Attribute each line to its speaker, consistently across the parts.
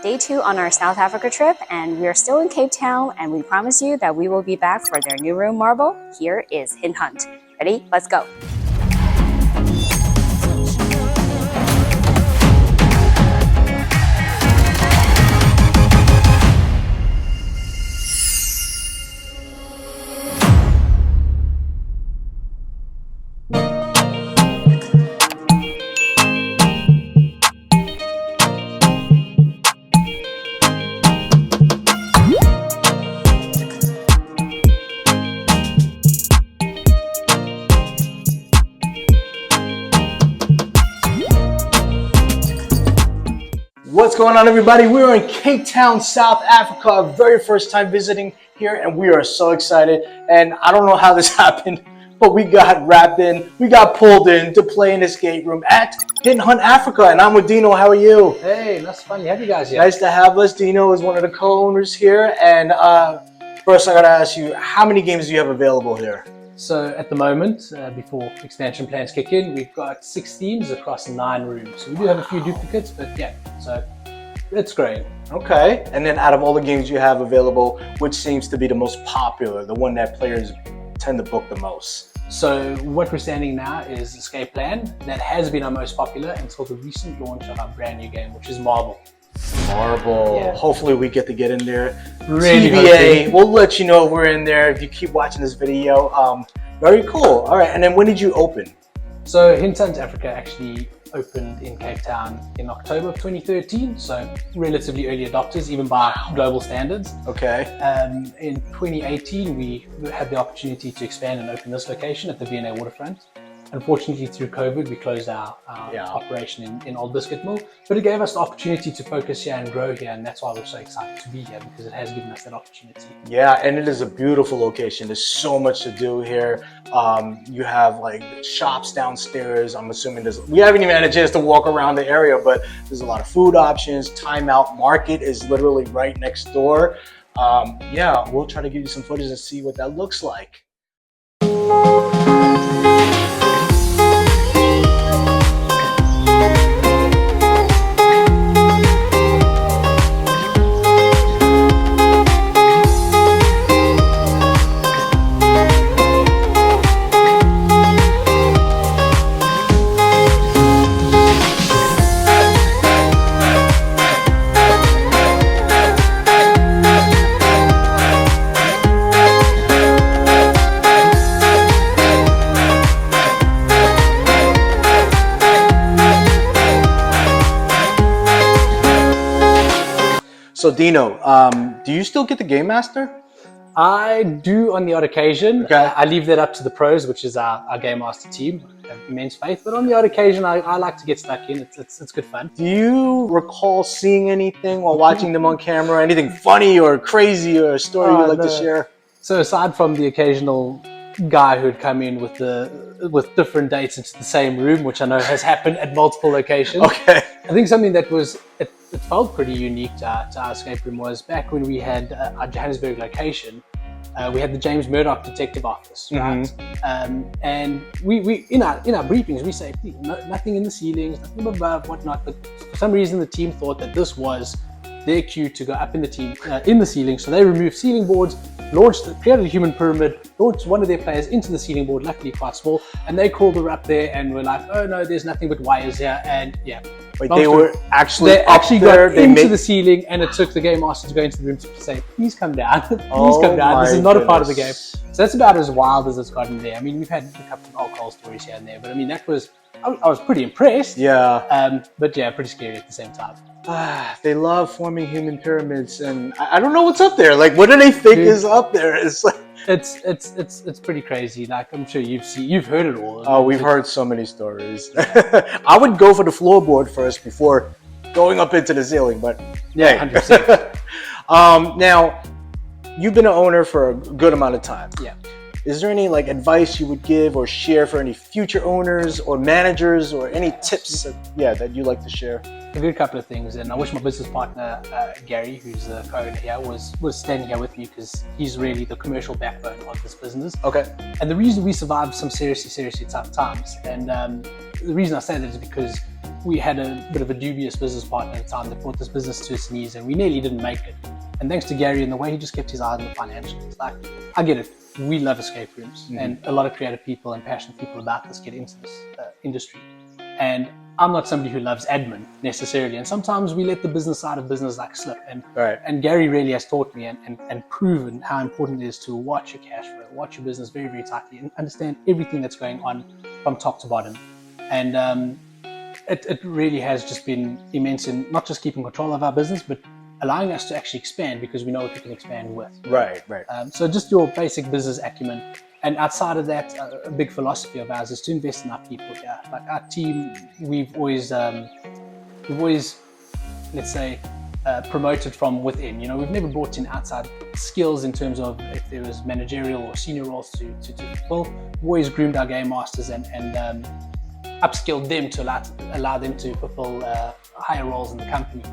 Speaker 1: Day 2 on our South Africa trip, and we're still in Cape Town, and we promise you that we will be back for their new room marble. Here is Hint Hunt. Ready? Let's go.
Speaker 2: What's going on, everybody? We're in Cape Town, South Africa, our very first time visiting here, and we are so excited. And I don't know how this happened, but we got wrapped in, we got pulled in to play an escape room at HintHunt Africa, and I'm with Dino. How are you?
Speaker 3: Hey, that's fun to have you guys here.
Speaker 2: Nice to have us. Dino is one of the co-owners here, and first I gotta ask you, how many games do you have available here?
Speaker 3: So at the moment, before expansion plans kick in, we've got 6 themes across 9 rooms. So we do have a few duplicates, but yeah, so it's great.
Speaker 2: Okay, and then out of all the games you have available, which seems to be the most popular, the one that players tend to book the most?
Speaker 3: So what we're standing now is Escape Plan. That has been our most popular until the recent launch of our brand new game, which is Marble.
Speaker 2: Marble.
Speaker 3: Yeah.
Speaker 2: Hopefully we get to get in there.
Speaker 3: Really
Speaker 2: TVA, we'll let you know if we're in there if you keep watching this video. Very cool. All right, and then when did you open?
Speaker 3: So HintHunt Africa actually opened in Cape Town in October of 2013, so relatively early adopters, even by global standards.
Speaker 2: Okay.
Speaker 3: In 2018, we had the opportunity to expand and open this location at the V&A Waterfront. Unfortunately, through COVID, we closed our operation in Old Biscuit Mill, but it gave us the opportunity to focus here and grow here, and that's why we're so excited to be here, because it has given us that opportunity.
Speaker 2: Yeah, and it is a beautiful location. There's so much to do here. You have like shops downstairs. I'm assuming we haven't even had a chance to walk around the area, but there's a lot of food options. Time Out Market is literally right next door. Yeah, we'll try to give you some footage and see what that looks like. So Dino, do you still get the Game Master?
Speaker 3: I do on the odd occasion.
Speaker 2: Okay.
Speaker 3: I leave that up to the pros, which is our Game Master team. I have immense faith, but on the odd occasion, I like to get stuck in. It's good fun.
Speaker 2: Do you recall seeing anything while watching them on camera? Anything funny or crazy or a story you'd like to share? So
Speaker 3: aside from the occasional guy who'd come in with different dates into the same room, which I know has happened at multiple locations.
Speaker 2: Okay.
Speaker 3: I think something that it felt pretty unique to our escape room was back when we had our Johannesburg location. We had the James Murdoch Detective Office, right? And we in our briefings we say nothing in the ceilings, nothing above, whatnot. But for some reason the team thought that this was their cue to go up in the ceiling. So they removed ceiling boards, created a human pyramid, launched one of their players into the ceiling board, luckily quite small, and they called her up there and were like, "Oh no, there's nothing but wires here." And yeah.
Speaker 2: Like they were actually
Speaker 3: got into the ceiling, and it took the Game Master to go into the room to say, "Please come down, please come down. This is not a part of the game." So that's about as wild as it's gotten there. I mean, we've had a couple of alcohol stories here and there, but I mean, I was pretty impressed.
Speaker 2: Yeah.
Speaker 3: But yeah, pretty scary at the same time.
Speaker 2: They love forming human pyramids, and I don't know what's up there. Like, what do they think is up there? It's like
Speaker 3: it's pretty crazy. Like, I'm sure you've heard it all.
Speaker 2: Oh, we've heard so many stories. I would go for the floorboard first before going up into the ceiling, but
Speaker 3: yeah, 100%.
Speaker 2: Now, you've been an owner for a good amount of time.
Speaker 3: Yeah.
Speaker 2: Is there any like advice you would give or share for any future owners or managers, or any tips that you'd like to share?
Speaker 3: A good couple of things, and I wish my business partner Gary, who's the co-owner here, was standing here with me, because he's really the commercial backbone of this business.
Speaker 2: Okay.
Speaker 3: And the reason we survived some seriously tough times, and the reason I say that is because we had a bit of a dubious business partner at the time that brought this business to its knees, and we nearly didn't make it. And thanks to Gary and the way he just kept his eye on the financials. Like, I get it. We love escape rooms, and a lot of creative people and passionate people about this get into this industry. And I'm not somebody who loves admin necessarily, and sometimes we let the business side of business like slip. And Gary really has taught me and proven how important it is to watch your cash flow, watch your business very, very tightly, and understand everything that's going on from top to bottom. And it really has just been immense in not just keeping control of our business, but allowing us to actually expand because we know what we can expand with.
Speaker 2: Right.
Speaker 3: So just your basic business acumen. And outside of that, a big philosophy of ours is to invest in our people here. Like our team, we've always, let's say, promoted from within. You know, we've never brought in outside skills in terms of if there was managerial or senior roles to fulfill. We've always groomed our game masters and upskilled them to allow them to fulfill higher roles in the company.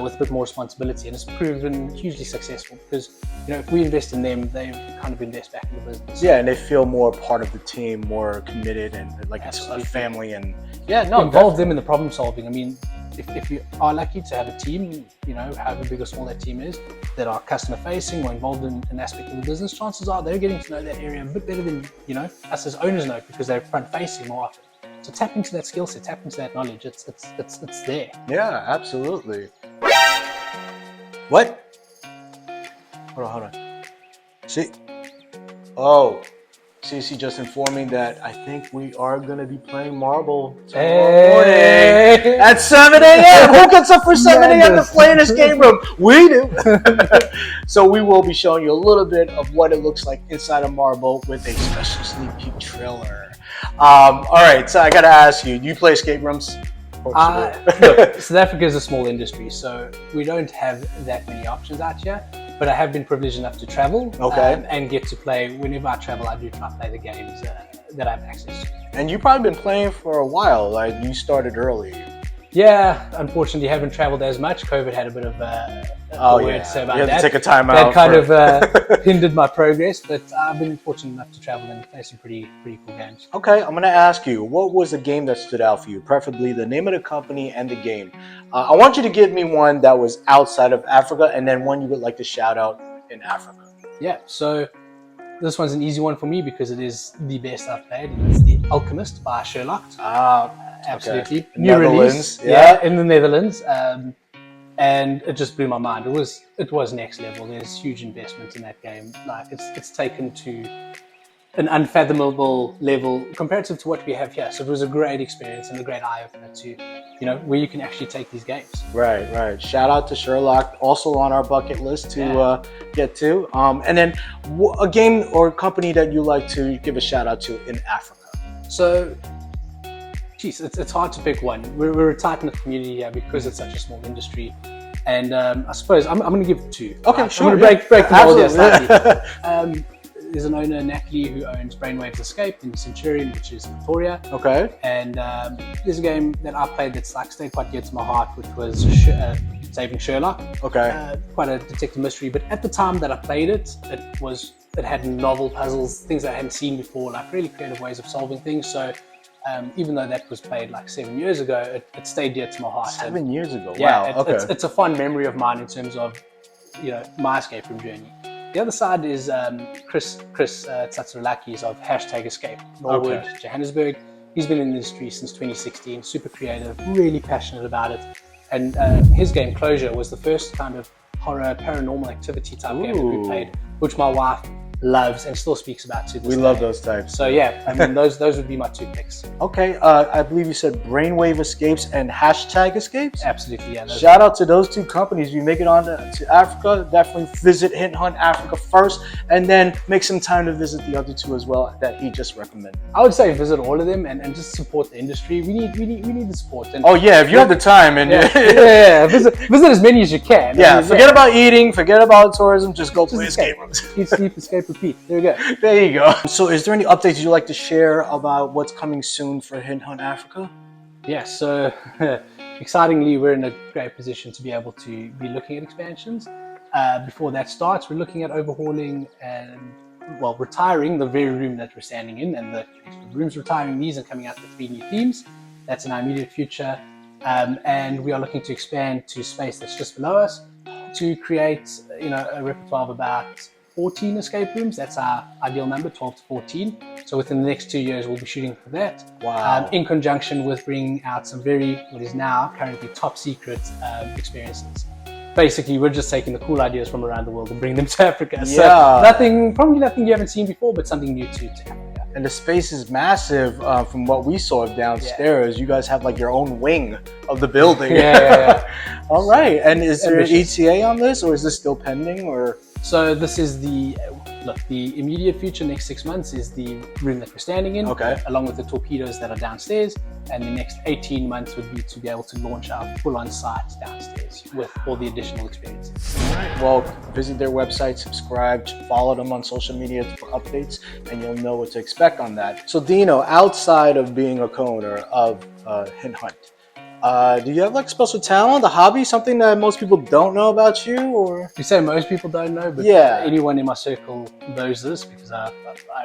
Speaker 3: With a bit more responsibility, and it's proven hugely successful because, you know, if we invest in them, they kind of invest back in the business.
Speaker 2: Yeah, and they feel more part of the team, more committed, and like
Speaker 3: Absolutely.
Speaker 2: It's a family. And
Speaker 3: involve them in the problem solving. I mean, if you are lucky to have a team, you know, however big or small that team is, that are customer facing or involved in an aspect of the business, chances are they're getting to know that area a bit better than, you know, us as owners know because they're front facing more often. So tap into that skill set, tap into that knowledge. It's there.
Speaker 2: Yeah, absolutely. What? Hold on. CC just informed me that I think we are going to be playing marble tomorrow morning at 7 a.m. Who gets up for 7 a.m. to play in this game room? We do. So we will be showing you a little bit of what it looks like inside a marble with a special sneak peek trailer. All right, so I got to ask you, do you play escape rooms?
Speaker 3: Look, South Africa is a small industry, so we don't have that many options out here. But I have been privileged enough to travel and get to play. Whenever I travel, I do try to play the games that I have access to.
Speaker 2: And you've probably been playing for a while. Like, you started early.
Speaker 3: Yeah, unfortunately, haven't traveled as much. COVID had a bit of a word to say about that.
Speaker 2: You had to take a time out.
Speaker 3: That kind of hindered my progress, but I've been fortunate enough to travel and play some pretty cool games.
Speaker 2: Okay, I'm going to ask you, what was the game that stood out for you? Preferably the name of the company and the game. I want you to give me one that was outside of Africa and then one you would like to shout out in Africa.
Speaker 3: Yeah, so this one's an easy one for me because it is the best I've played. It's the Alchemist by Sherlocked. Absolutely.
Speaker 2: Okay.
Speaker 3: New release. Yeah, in the Netherlands. And it just blew my mind. It was next level. There's huge investment in that game. Like it's taken to an unfathomable level comparative to what we have here. So it was a great experience and a great eye opener to, you know, where you can actually take these games.
Speaker 2: Right. Shout out to Sherlock, also on our bucket list to get to. And then a game or company that you like to give a shout out to in Africa.
Speaker 3: So, geez, it's hard to pick one. We're a tight-knit community here because it's such a small industry. And I suppose I'm going to give two.
Speaker 2: Okay,
Speaker 3: right?
Speaker 2: sure.
Speaker 3: I'm going to break the mold here slightly. There's an owner, Natalie, who owns Brainwaves Escape in Centurion, which is Victoria. Okay. And there's a game that I played that's like stayed quite dear to my heart, which was Saving Sherlock. Okay. Quite a detective mystery, but at the time that I played it, it had novel puzzles, things I hadn't seen before, like really creative ways of solving things. So even though that was played like 7 years ago, it stayed dear to my heart.
Speaker 2: 7 years ago.
Speaker 3: Yeah,
Speaker 2: wow.
Speaker 3: It's a fond memory of mine in terms of, you know, my escape room journey. The other side is Chris Tsatsourakis of #Escape, Norwood, Johannesburg. He's been in the industry since 2016, super creative, really passionate about it. And his game Closure was the first kind of horror, paranormal activity type game that we played, which my wife loves and still speaks about to this day.
Speaker 2: We love those types.
Speaker 3: So yeah, I mean, those would be my two picks.
Speaker 2: Okay, I believe you said Brainwave Escapes and #Escapes?
Speaker 3: Absolutely, yeah.
Speaker 2: Shout out to those two companies. If you make it on to Africa, definitely visit HintHunt Africa first, and then make some time to visit the other two as well that he just recommended.
Speaker 3: I would say visit all of them and just support the industry. We need the support. And
Speaker 2: oh yeah, if you have the time and
Speaker 3: visit as many as you can.
Speaker 2: Yeah, I mean, forget about eating, forget about tourism, just go play escape rooms.
Speaker 3: Eat, sleep, escape, repeat. There you go.
Speaker 2: There you go. So is there any updates you'd like to share about what's coming soon for HintHunt Africa?
Speaker 3: Yeah, so excitingly, we're in a great position to be able to be looking at expansions. Before that starts, we're looking at overhauling and, well, retiring the very room that we're standing in, and the room's retiring these and coming out with 3 new themes. That's in our immediate future. and we are looking to expand to space that's just below us to create, a repertoire of about 14 escape rooms. That's our ideal number, 12 to 14. So within the next 2 years, we'll be shooting for that.
Speaker 2: Wow.
Speaker 3: In conjunction with bringing out some what is now currently top secret experiences. Basically, we're just taking the cool ideas from around the world and bring them to Africa. So probably nothing you haven't seen before, but something new to Africa.
Speaker 2: And the space is massive from what we saw downstairs. Yeah. You guys have like your own wing of the building.
Speaker 3: Yeah.
Speaker 2: All right. And is there an ETA on this, or is this still pending? Or
Speaker 3: so this is the immediate future. Next 6 months is the room that we're standing in, along with the torpedoes that are downstairs. And the next 18 months would be to be able to launch our full-on site downstairs with all the additional experiences.
Speaker 2: All right. Well, visit their website, subscribe, follow them on social media for updates, and you'll know what to expect on that. So Dino, outside of being a co-owner of HintHunt, do you have like special talent, a hobby, something that most people don't know about you? Or
Speaker 3: you say most people don't know, but anyone in my circle knows this because I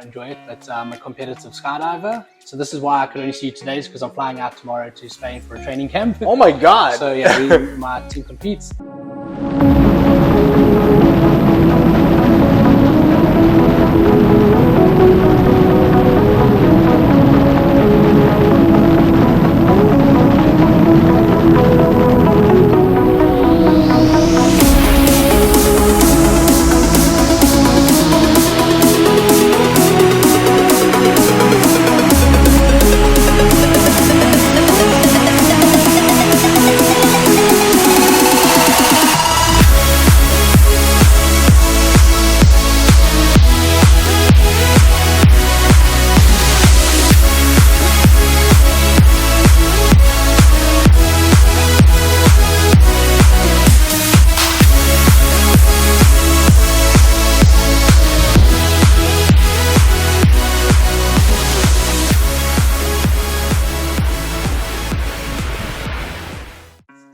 Speaker 3: enjoy it. But I'm a competitive skydiver, so this is why I could only see you today, is because I'm flying out tomorrow to Spain for a training camp.
Speaker 2: Oh my God!
Speaker 3: So yeah, my team competes.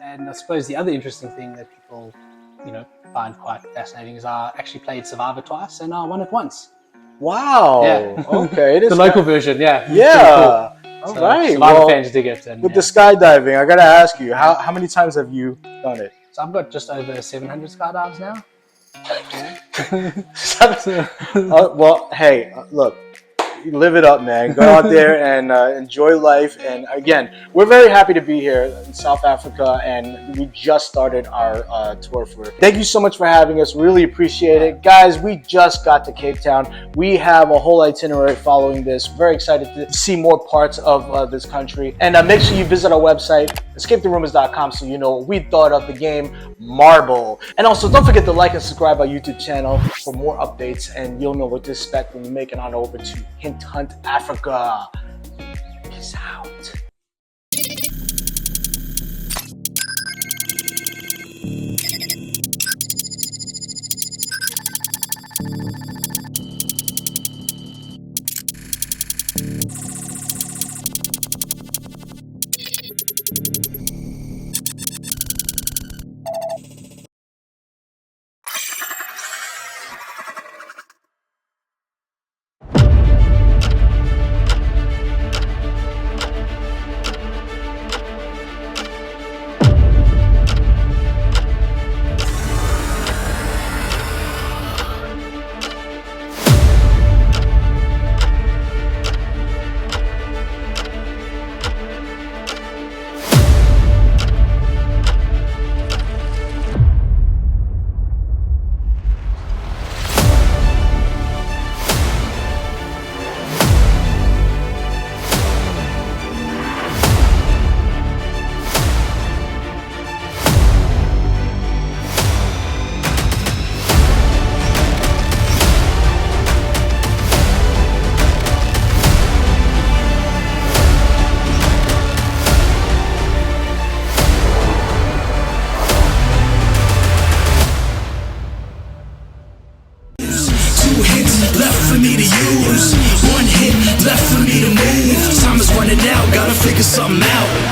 Speaker 3: And I suppose the other interesting thing that people, find quite fascinating is I actually played Survivor twice and I won it once.
Speaker 2: Wow.
Speaker 3: Yeah.
Speaker 2: Okay.
Speaker 3: The local version, yeah.
Speaker 2: Yeah.
Speaker 3: Cool.
Speaker 2: All right.
Speaker 3: Survivor fans dig it. And,
Speaker 2: with the skydiving, I gotta ask you, how many times have you done it?
Speaker 3: So I've got just over 700 skydives now.
Speaker 2: Well, hey, look. Live it up, man. Go out there and enjoy life. And again, we're very happy to be here in South Africa, and we just started our tour for it. Thank you so much for having us. Really appreciate it. Guys, we just got to Cape Town. We have a whole itinerary following this. Very excited to see more parts of this country. And make sure you visit our website, ESCAPETHEROOMers.com, so you know what we thought of the game Marble. And also, don't forget to like and subscribe our YouTube channel for more updates, and you'll know what to expect when we make it on over to HintHunt Africa. Peace out.
Speaker 4: Left for me to move. Time is running out, gotta figure something out.